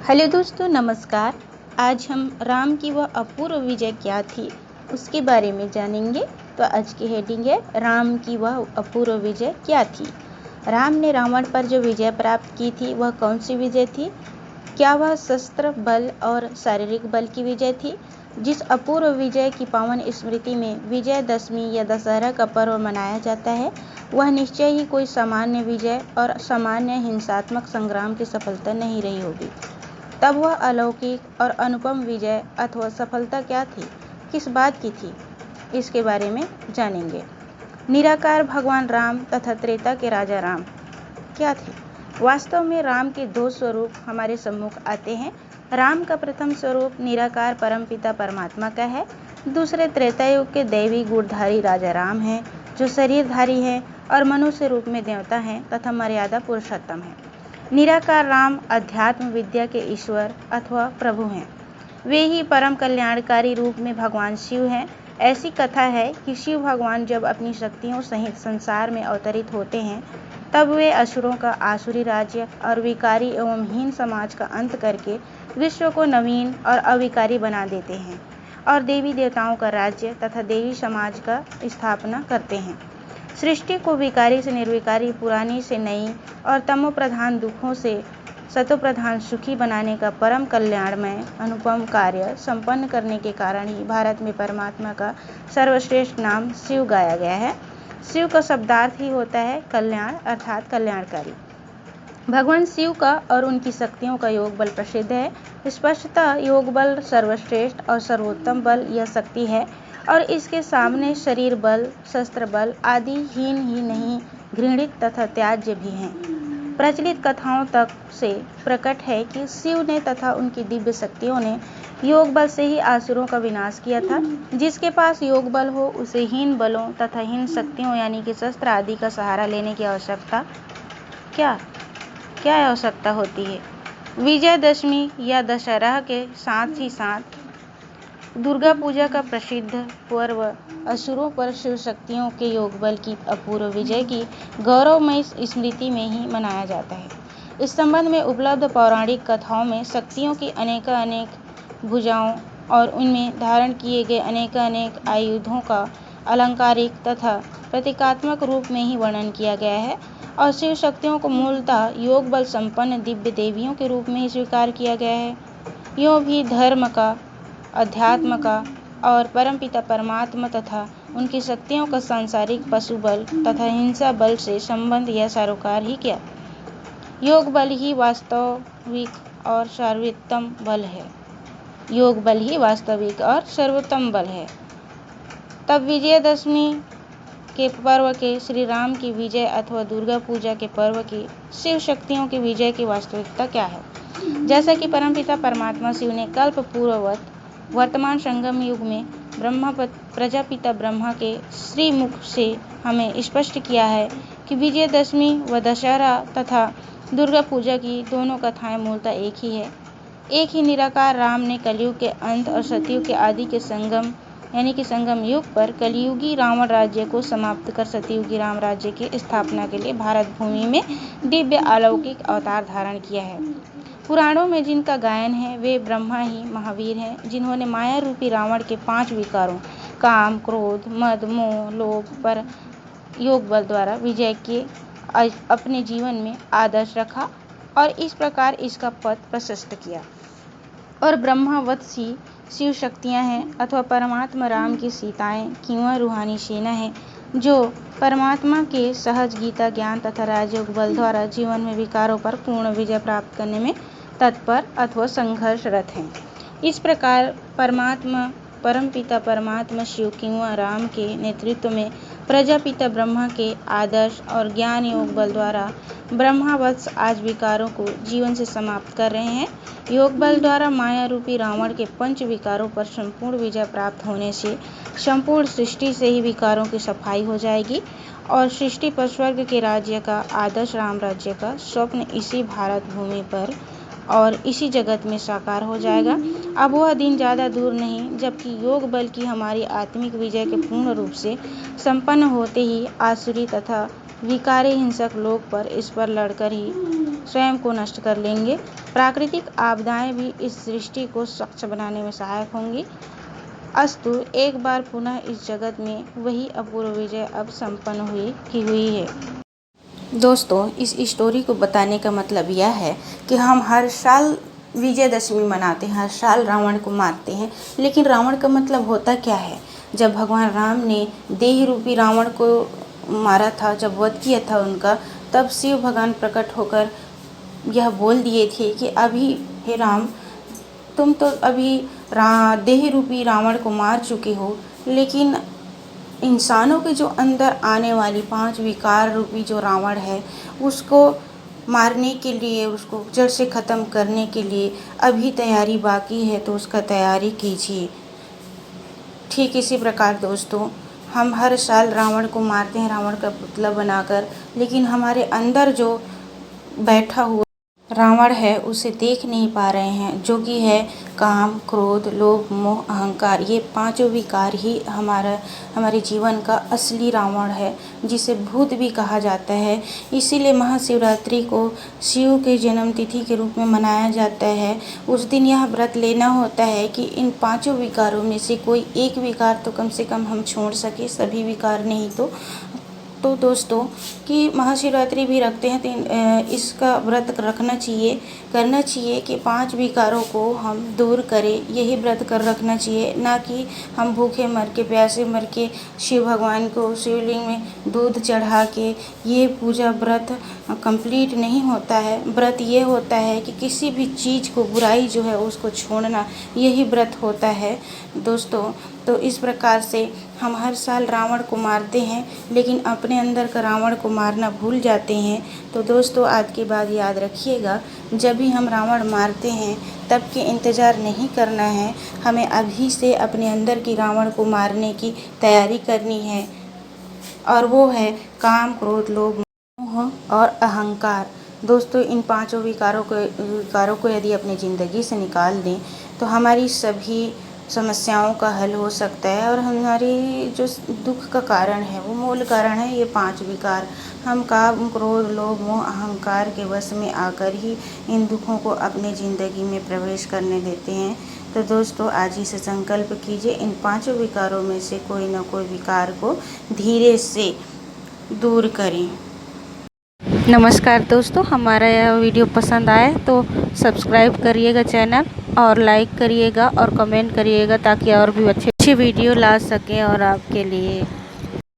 Hello दोस्तों, नमस्कार। आज हम राम की वह अपूर्व विजय क्या थी उसके बारे में जानेंगे। तो आज की हेडिंग है राम की वह अपूर्व विजय क्या थी। राम ने रावण पर जो विजय प्राप्त की थी वह कौन सी विजय थी? क्या वह शस्त्र बल और शारीरिक बल की विजय थी? जिस अपूर्व विजय की पावन स्मृति में विजयदशमी या दशहरा का पर्व मनाया जाता है, वह निश्चय ही कोई सामान्य विजय और सामान्य हिंसात्मक संग्राम की सफलता नहीं रही होगी। तब वह अलौकिक और अनुपम विजय अथवा सफलता क्या थी, किस बात की थी, इसके बारे में जानेंगे। निराकार भगवान राम तथा त्रेता के राजा राम क्या थे? वास्तव में राम के दो स्वरूप हमारे सम्मुख आते हैं। राम का प्रथम स्वरूप निराकार परमपिता परमात्मा का है। दूसरे त्रेता युग के दैवी गुणधारी राजा राम हैं, जो शरीरधारी हैं और मनुष्य रूप में देवता हैं तथा मर्यादा पुरुषोत्तम हैं। निराकार राम अध्यात्म विद्या के ईश्वर अथवा प्रभु हैं। वे ही परम कल्याणकारी रूप में भगवान शिव हैं। ऐसी कथा है कि शिव भगवान जब अपनी शक्तियों सहित संसार में अवतरित होते हैं, तब वे असुरों का आसुरी राज्य और विकारी एवं हीन समाज का अंत करके विश्व को नवीन और अविकारी बना देते हैं और देवी देवताओं का राज्य तथा देवी समाज का स्थापना करते हैं। सृष्टि को विकारी से निर्विकारी, पुरानी से नई और तमो प्रधान दुखों से सतो प्रधान सुखी बनाने का परम कल्याणमय अनुपम कार्य संपन्न करने के कारण ही भारत में परमात्मा का सर्वश्रेष्ठ नाम शिव गाया गया है। शिव का शब्दार्थ ही होता है कल्याण, अर्थात कल्याणकारी। भगवान शिव का और उनकी शक्तियों का योग बल प्रसिद्ध है। स्पष्टतः योग बल सर्वश्रेष्ठ और सर्वोत्तम बल यह शक्ति है और इसके सामने शरीर बल, शस्त्र बल आदि हीन ही नहीं, घृणित तथा त्याज्य भी हैं। प्रचलित कथाओं तक से प्रकट है कि शिव ने तथा उनकी दिव्य शक्तियों ने योग बल से ही आसुरों का विनाश किया था। जिसके पास योग बल हो उसे हीन बलों तथा हीन शक्तियों यानी कि शस्त्र आदि का सहारा लेने की आवश्यकता क्या आवश्यकता होती है। विजयदशमी या दशहरा के साथ ही साथ दुर्गा पूजा का प्रसिद्ध पर्व असुरों पर शिव शक्तियों के योग बल की अपूर्व विजय की गौरवमय स्मृति में ही मनाया जाता है। इस संबंध में उपलब्ध पौराणिक कथाओं में शक्तियों की अनेक भुजाओं और उनमें धारण किए गए अनेक आयुधों का अलंकारिक तथा प्रतीकात्मक रूप में ही वर्णन किया गया है और शिव शक्तियों को मूलतः योग बल संपन्न दिव्य देवियों के रूप में ही स्वीकार किया गया है। यूँ भी धर्म का, अध्यात्म का और परमपिता परमात्मा तथा उनकी शक्तियों का सांसारिक पशु बल तथा हिंसा बल से संबंध यह सारोकार ही क्या, योग बल ही वास्तविक और सर्वोत्तम बल है। योग बल ही वास्तविक और सर्वोत्तम बल है। तब विजयदशमी के पर्व के श्री राम की विजय अथवा दुर्गा पूजा के पर्व की शिव शक्तियों की विजय की वास्तविकता क्या है? जैसा कि परमपिता परमात्मा शिव ने कल्प पूर्ववत वर्तमान संगम युग में प्रजापिता ब्रह्मा के श्री मुख से हमें स्पष्ट किया है कि विजयदशमी व दशहरा तथा दुर्गा पूजा की दोनों कथाएं मूलतः एक ही है। एक ही निराकार राम ने कलयुग के अंत और सतयुग के आदि के संगम यानी कि संगम युग पर कलयुगी रावण राज्य को समाप्त कर सतयुगी राम राज्य की स्थापना के लिए भारत भूमि में दिव्य अलौकिक अवतार धारण किया है। पुराणों में जिनका गायन है वे ब्रह्मा ही महावीर हैं, जिन्होंने माया रूपी रावण के 5 विकारों काम, क्रोध, मद, मोह, लोभ पर योग बल द्वारा विजय के अपने जीवन में आदर्श रखा और इस प्रकार इसका पथ प्रशस्त किया। और ब्रह्मावत शिव शक्तियाँ हैं अथवा परमात्मा राम की सीताएं किंवा रूहानी सेना है, जो परमात्मा के सहज गीता ज्ञान तथा राजयोग बल द्वारा जीवन में विकारों पर पूर्ण विजय प्राप्त करने में तत्पर अथवा संघर्षरत हैं। इस प्रकार परमपिता परमात्मा शिव किंवा राम के नेतृत्व में प्रजापिता ब्रह्मा के आदर्श और ज्ञान योग बल द्वारा ब्रह्मावत्स आज विकारों को जीवन से समाप्त कर रहे हैं। योग बल द्वारा माया रूपी रावण के 5 विकारों पर संपूर्ण विजय प्राप्त होने से संपूर्ण सृष्टि से ही विकारों की सफाई हो जाएगी और सृष्टि पर स्वर्ग के राज्य का, आदर्श राम राज्य का स्वप्न इसी भारत भूमि पर और इसी जगत में साकार हो जाएगा। अब वह दिन ज़्यादा दूर नहीं जबकि योग बल की हमारी आत्मिक विजय के पूर्ण रूप से संपन्न होते ही आसुरी तथा विकारी हिंसक लोग पर इस पर लड़कर ही स्वयं को नष्ट कर लेंगे। प्राकृतिक आपदाएं भी इस सृष्टि को स्वच्छ बनाने में सहायक होंगी। अस्तु, एक बार पुनः इस जगत में वही अपूर्व विजय अब संपन्न हुई है। दोस्तों, इस स्टोरी को बताने का मतलब यह है कि हम हर साल विजयदशमी मनाते हैं, हर साल रावण को मारते हैं, लेकिन रावण का मतलब होता क्या है? जब भगवान राम ने देह रूपी रावण को मारा था, जब वध किया था उनका, तब शिव भगवान प्रकट होकर यह बोल दिए थे कि अभी हे राम, तुम तो अभी देह रूपी रावण को मार चुके हो, लेकिन इंसानों के जो अंदर आने वाली 5 विकार रूपी जो रावण है, उसको मारने के लिए, उसको जड़ से ख़त्म करने के लिए अभी तैयारी बाकी है, तो उसका तैयारी कीजिए। ठीक इसी प्रकार दोस्तों, हम हर साल रावण को मारते हैं, रावण का पुतला बनाकर, लेकिन हमारे अंदर जो बैठा हुआ रावण है उसे देख नहीं पा रहे हैं, जो कि है काम, क्रोध, लोभ, मोह, अहंकार। ये 5 विकार ही हमारे जीवन का असली रावण है, जिसे भूत भी कहा जाता है। इसीलिए महाशिवरात्रि को शिव के जन्म तिथि के रूप में मनाया जाता है। उस दिन यह व्रत लेना होता है कि इन 5 विकारों में से कोई एक विकार तो कम से कम हम छोड़ सके, सभी विकार नहीं तो दोस्तों कि महाशिवरात्रि भी रखते हैं, तो इसका व्रत करना चाहिए कि 5 विकारों को हम दूर करें। यही व्रत कर रखना चाहिए, ना कि हम भूखे मर के, प्यासे मर के शिव भगवान को शिवलिंग में दूध चढ़ा के ये पूजा व्रत कंप्लीट नहीं होता है। व्रत ये होता है कि किसी भी चीज़ को, बुराई जो है उसको छोड़ना, यही व्रत होता है दोस्तों। तो इस प्रकार से हम हर साल रावण को मारते हैं, लेकिन अपने अंदर का रावण को मारना भूल जाते हैं। तो दोस्तों, आज की बात याद रखिएगा, जब भी हम रावण मारते हैं तब के इंतज़ार नहीं करना है, हमें अभी से अपने अंदर की रावण को मारने की तैयारी करनी है, और वो है काम, क्रोध, लोभ, मोह और अहंकार। दोस्तों, इन 5 विकारों को यदि अपनी ज़िंदगी से निकाल दें तो हमारी सभी समस्याओं का हल हो सकता है, और हमारी जो दुख का कारण है, वो मूल कारण है ये 5 विकार। हम काम, क्रोध, लोभ, मोह, अहंकार के वश में आकर ही इन दुखों को अपनी ज़िंदगी में प्रवेश करने देते हैं। तो दोस्तों, आज ही से संकल्प कीजिए, इन 5 विकारों में से कोई ना कोई विकार को धीरे से दूर करें। नमस्कार दोस्तों, हमारा यह वीडियो पसंद आए तो सब्सक्राइब करिएगा चैनल, और लाइक करिएगा और कमेंट करिएगा, ताकि और भी अच्छे वीडियो ला सकें और आपके लिए।